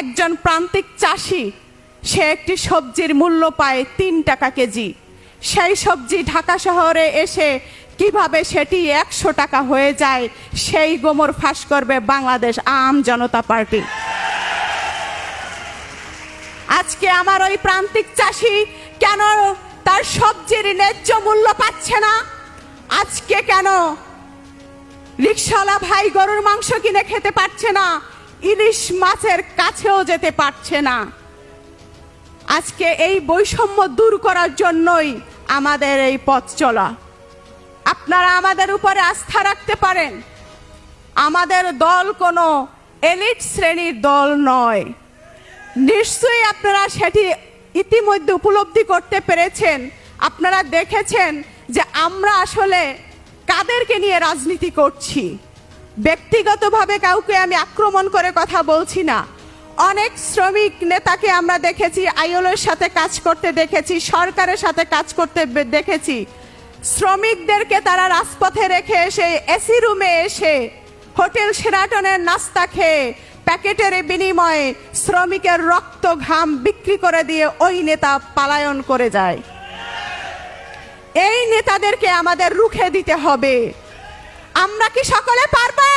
একজন প্রান্তিক চাষি সে একটি সবজির মূল্য পায় ৩ টাকা কেজি। সেই সবজি ঢাকা শহরে এসে কিভাবে সেটি ১০০ টাকা হয়ে যায় সেই গোমর ফাঁস করবে বাংলাদেশ আম জনতা পার্টি। আজকে আমার ওই প্রান্তিক চাষি কেন তার সবজির ন্যায্য মূল্য পাচ্ছে না? আজকে কেন রিকশাওয়ালা ভাই গরুর মাংস কিনে খেতে পারছে না, ইলিশ মাছের কাছেও যেতে পারছে না? আজকে এই বৈষম্য দূর করার জন্যই আমাদের এই পথ চলা। আপনারা আমাদের উপরে আস্থা রাখতে পারেন। আমাদের দল কোনো এলিট শ্রেণীর দল নয়। নিশ্চয়ই আপনারা সেটি ইতিমধ্যে উপলব্ধি করতে পেরেছেন। আপনারা দেখেছেন যে আমরা আসলে কাদেরকে নিয়ে রাজনীতি করছি। ব্যক্তিগতভাবে কাউকে আমি আক্রমণ করে কথা বলছি না। অনেক শ্রমিক নেতাকে আমরা দেখেছি, আইএলওর সাথে কাজ করতে দেখেছি, সরকারের সাথে কাজ করতে দেখেছি। শ্রমিকদেরকে তারা রাজপথে রেখে এসে এসি রুমে এসে হোটেল শেরাটনের নাস্তা খেয়ে প্যাকেটের বিনিময়ে শ্রমিকের রক্ত ঘাম বিক্রি করে দিয়ে ওই নেতা পলায়ন করে যায়। এই নেতাদেরকে আমাদের রুখে দিতে হবে। আমরা কি সকলে পারবো?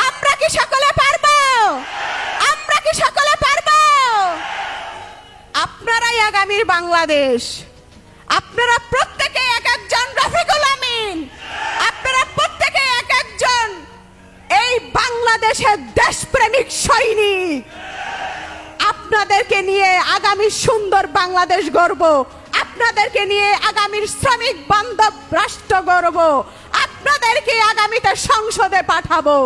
আমরা কি সকলে পারবো? আমরা কি সকলে পারবো? আপনারাই আগামীর বাংলাদেশ। আপনারা প্রত্যেকে এক একজন রফিকুল আমিন, আপনারা প্রত্যেকে এক একজন এই বাংলাদেশের দেশপ্রেমিক সৈনিক। আপনাদেরকে নিয়ে আগামী সুন্দর বাংলাদেশ গড়ব, আপনাদেরকে নিয়ে আগামীর শ্রমিক বান্ধব রাষ্ট্র গড়ব, আপনাদেরকে আগামীতে সংসদে পাঠাবো।